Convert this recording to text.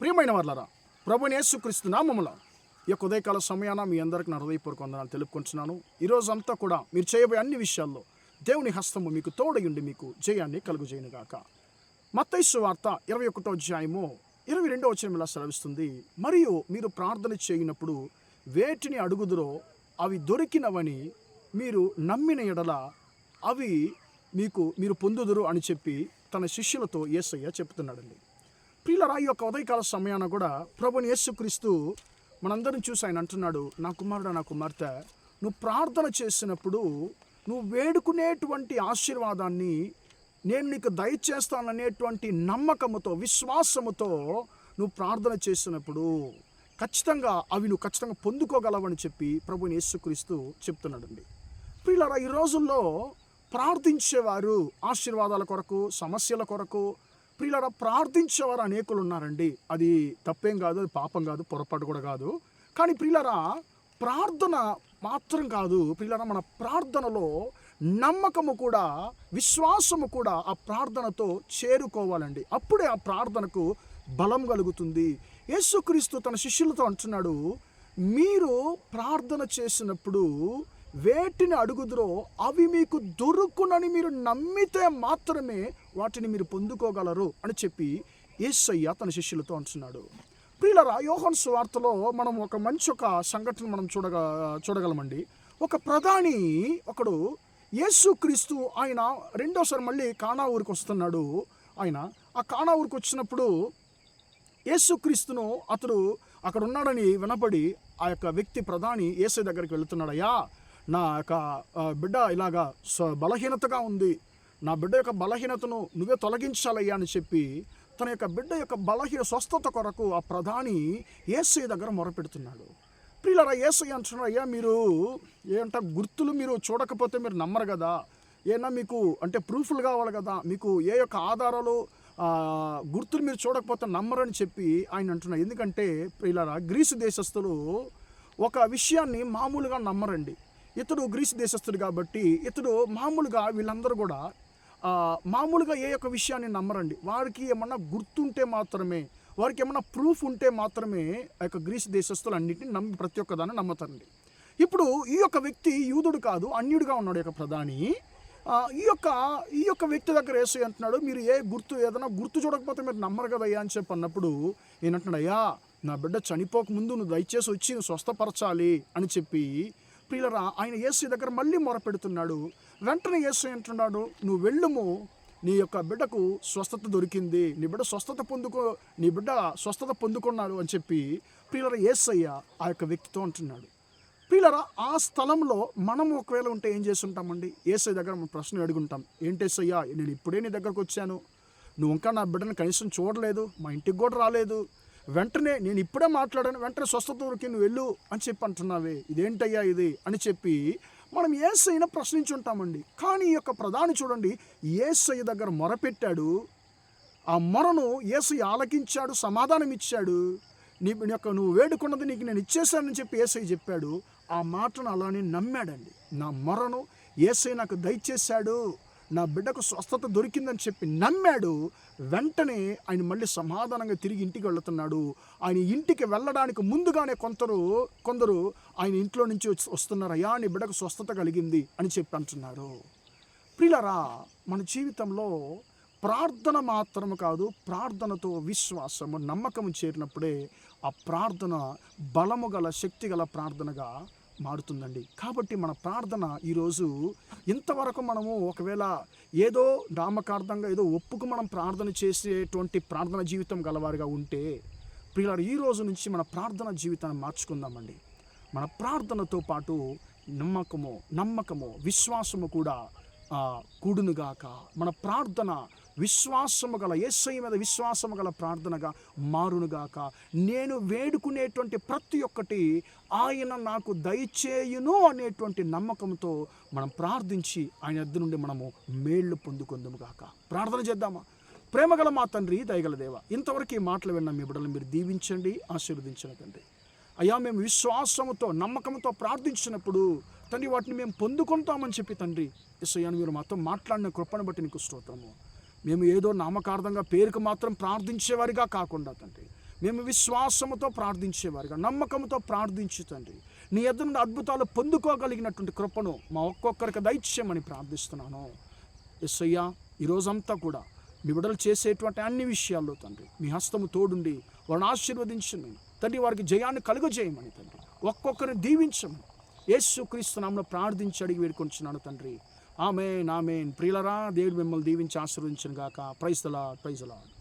ప్రియమైన వాళ్ళరా, ప్రభువైన యేసుక్రీస్తు నామములో ఈ యొక్క ఉదయకాల సమయాన మీ అందరికి నా హృదయపూర్వక వందనాలు తెలుపుకుంటున్నాను. ఈరోజు అంతా కూడా మీరు చేయబోయే అన్ని విషయాల్లో దేవుని హస్తము మీకు తోడయుండి మీకు జయాన్ని కలుగుజేయునుగాక. మత్తయి సువార్త 21వ అధ్యాయము 22వ వచనం ఇలా సెలవిస్తుంది, మరియు మీరు ప్రార్థన చేయనప్పుడు వేటిని అడుగుదురో అవి దొరికినవని మీరు నమ్మిన ఎడల అవి మీరు పొందుదురు అని చెప్పి తన శిష్యులతో యేసయ్య చెప్తున్నాడండి. ప్రియులరా, ఈ యొక్క ఉదయకాల సమయాన కూడా ప్రభుని యేసుక్రీస్తు మనందరం చూసి ఆయన అంటున్నాడు, నా కుమారుడు, నా కుమార్తె, నువ్వు ప్రార్థన చేసినప్పుడు నువ్వు వేడుకునేటువంటి ఆశీర్వాదాన్ని నేను నీకు దయచేస్తాననేటువంటి నమ్మకముతో, విశ్వాసముతో నువ్వు ప్రార్థన చేసినప్పుడు ఖచ్చితంగా నువ్వు పొందుకోగలవని చెప్పి ప్రభుని యేసుక్రీస్తు చెప్తున్నాడండి. ప్రియులరా, ఈ రోజుల్లో ప్రార్థించేవారు ఆశీర్వాదాల కొరకు, సమస్యల కొరకు ప్రియులరా ప్రార్థించేవారు అనేకులు ఉన్నారండి. అది తప్పేం కాదు, అది పాపం కాదు, పొరపాటు కూడా కాదు. కానీ ప్రియులరా, ప్రార్థన మాత్రం కాదు ప్రియులరా, మన ప్రార్థనలో నమ్మకము కూడా, విశ్వాసము కూడా ఆ ప్రార్థనతో చేరుకోవాలండి. అప్పుడే ఆ ప్రార్థనకు బలం కలుగుతుంది. యేసుక్రీస్తు తన శిష్యులతో అంటున్నాడు, మీరు ప్రార్థన చేసినప్పుడు వేటిని అడుగుదురో అవి మీకు దొరుకునని మీరు నమ్మితే మాత్రమే వాటిని మీరు పొందుకోగలరు అని చెప్పి యేసయ్య తన శిష్యులతో అంటున్నాడు. ప్రియులరా, యోహాను సువార్తలో మనం ఒక సంఘటన మనం చూడగలమండి. ఒక ప్రధాని ఒకడు యేసుక్రీస్తు ఆయన రెండోసారి మళ్ళీ కానా ఊరికి వస్తున్నాడు. ఆయన ఆ కానా ఊరికి వచ్చినప్పుడు యేసుక్రీస్తును అతడు అక్కడ ఉన్నాడని వినపడి ఆ యొక్క వ్యక్తి ప్రధాని యేసయ్య దగ్గరికి వెళుతున్నాడయ్యా, నా యొక్క బిడ్డ ఇలాగా బలహీనతగా ఉంది, నా బిడ్డ యొక్క బలహీనతను నువ్వే తొలగించాలయ్యా అని చెప్పి తన యొక్క బిడ్డ యొక్క స్వస్థత కొరకు ఆ ప్రధాని యేసయ్య దగ్గర మొరపెడుతున్నాడు. ప్రియులరా, యేసయ్య అంటున్నాడు, అయ్యా మీరు గుర్తులు మీరు చూడకపోతే మీరు నమ్మరు కదా, మీకు ప్రూఫ్లు కావాలి కదా, మీకు ఏ యొక్క ఆధారాలు గుర్తులు మీరు చూడకపోతే నమ్మరని చెప్పి ఆయన అంటున్నాడు. ఎందుకంటే ప్రియులరా, గ్రీసు దేశస్థులు ఒక విషయాన్ని మామూలుగా నమ్మరండి. ఇతడు గ్రీసు దేశస్థుడు కాబట్టి ఇతడు మామూలుగా వీళ్ళందరూ కూడా మామూలుగా ఏ యొక్క విషయాన్ని నమ్మరండి. వారికి ఏమన్నా గుర్తుంటే మాత్రమే, వారికి ఏమన్నా ప్రూఫ్ ఉంటే మాత్రమే ఆ యొక్క గ్రీసు దేశస్థులు అన్నింటినీ నమ్మి ప్రతి ఒక్కదాన్ని నమ్ముతారండి. ఇప్పుడు ఈ యొక్క వ్యక్తి యూదుడు కాదు, అన్యుడిగా ఉన్నాడు యొక్క ప్రధాని. ఈ యొక్క వ్యక్తి దగ్గర యేసయ్య అంటున్నాడు, మీరు ఏదైనా గుర్తు చూడకపోతే మీరు నమ్మరు కదయ్యా అని చెప్పి అన్నప్పుడు ఏంటంటున్నాడు, అయ్యా నా బిడ్డ చనిపోకముందు నువ్వు దయచేసి వచ్చి నువ్వు స్వస్థపరచాలి అని చెప్పి ప్రియులరా ఆయన యేసయ్య దగ్గర మళ్ళీ మొరపెడుతున్నాడు. వెంటనే యేసయ్య అంటున్నాడు, నువ్వు వెళ్ళుము, నీ యొక్క బిడ్డకు స్వస్థత దొరికింది, నీ బిడ్డ స్వస్థత పొందుకున్నాడు అని చెప్పి ప్రియులరా యేసయ్య ఆ యొక్క వ్యక్తితో అంటున్నాడు. ప్రియులరా, ఆ స్థలంలో మనం ఒకవేళ ఉంటే ఏం చేస్తుంటామండి? యేసయ్య దగ్గర మనం ప్రశ్న అడుగుంటాం, ఏంటి యేసయ్య, నేను ఇప్పుడే నీ దగ్గరకు వచ్చాను, నువ్వు ఇంకా నా బిడ్డను కనీసం చూడలేదు, మా ఇంటికి కూడా రాలేదు, వెంటనే నేను ఇప్పుడే మాట్లాడాను, వెంటనే స్వస్థత దొరికి నువ్వు వెళ్ళు అని చెప్పి అంటున్నావే, ఇదేంటయ్యా ఇది అని చెప్పి మనం యేసయ్యను ప్రశ్నించి ఉంటామండి. కానీ ఈ యొక్క ప్రధాని చూడండి, యేసయ్య దగ్గర మొరపెట్టాడు, ఆ మొరను యేసయ్య ఆలకించాడు, సమాధానం ఇచ్చాడు. నువ్వు వేడుకున్నది నీకు నేను ఇచ్చేసానని చెప్పి యేసయ్య చెప్పాడు. ఆ మాటను అలానే నమ్మాడండి. నా మొరను యేసయ్య నాకు దయచేశాడు, నా బిడ్డకు స్వస్థత దొరికిందని చెప్పి నమ్మాడు. వెంటనే ఆయన మళ్ళీ సమాధానంగా తిరిగి ఇంటికి వెళుతున్నాడు. ఆయన ఇంటికి వెళ్ళడానికి ముందుగానే కొందరు ఆయన ఇంట్లో నుంచి వస్తున్నారు, అయ్యా నీ బిడ్డకు స్వస్థత కలిగింది అని చెప్పి అంటున్నారు. ప్రియులరా, మన జీవితంలో ప్రార్థన మాత్రము కాదు, ప్రార్థనతో విశ్వాసము, నమ్మకము చేరినప్పుడే ఆ ప్రార్థన బలము గల, శక్తి గల ప్రార్థనగా మారుతుందండి. కాబట్టి మన ప్రార్థన ఈరోజు ఇంతవరకు మనము ఒకవేళ ఏదో నామకార్థంగా ఏదో ఒప్పుకు మనం ప్రార్థన చేసేటువంటి ప్రార్థన జీవితం గలవారుగా ఉంటే ప్రియులారా, ఈ రోజు నుంచి మన ప్రార్థన జీవితాన్ని మార్చుకుందామండి. మన ప్రార్థనతో పాటు నమ్మకము, విశ్వాసము కూడా కూడునుగాక. మన ప్రార్థన విశ్వాసము గల, యేసయ్య మీద విశ్వాసము గల ప్రార్థనగా మారునుగాక. నేను వేడుకునేటువంటి ప్రతి ఒక్కటి ఆయన నాకు దయచేయును అనేటువంటి నమ్మకంతో మనం ప్రార్థించి ఆయన యొద్ద నుండి మనము మేళ్ళు పొందుకుందాము గాక. ప్రార్థన చేద్దామా? ప్రేమగల మా తండ్రి, దయగల దేవ, ఇంతవరకు ఈ మాటలు విన్న మీ బిడ్డలను మీరు దీవించండి, ఆశీర్వదించండి తండ్రి. అయ్యా, మేము విశ్వాసముతో, నమ్మకంతో ప్రార్థించినప్పుడు తండ్రి వాటిని మేము పొందుకుంటామని చెప్పి తండ్రి యేసయ్యను మీరు మాతో మాట్లాడిన కృపను బట్టి నీకు స్తోత్రము. మేము ఏదో నామకార్థంగా పేరుకు మాత్రం ప్రార్థించేవారిగా కాకుండా తండ్రి మేము విశ్వాసముతో ప్రార్థించేవారుగా, నమ్మకంతో ప్రార్థించు తండ్రి. నీ ఎదురు నుండి అద్భుతాలు పొందుకోగలిగినటువంటి కృపను మా ఒక్కొక్కరికి దయచేయమని ప్రార్థిస్తున్నాను. యేసయ్యా, ఈరోజంతా కూడా మీ బిడ్డలు చేసేటువంటి అన్ని విషయాల్లో తండ్రి మీ హస్తము తోడుండి వారిని ఆశీర్వదించమని తండ్రి, వారికి జయాన్ని కలుగజేయమని తండ్రి, ఒక్కొక్కరిని దీవించమని యేసుక్రీస్తు నామములో ప్రార్థించి అడిగి వేడుకొంచున్నాను తండ్రి. ఆమేన్, ఆమేన్. ప్రియులరా, దేవుడు మిమ్మల్ని దీవించి ఆశీర్వదించును గాక. Praise the lord, praise the lord.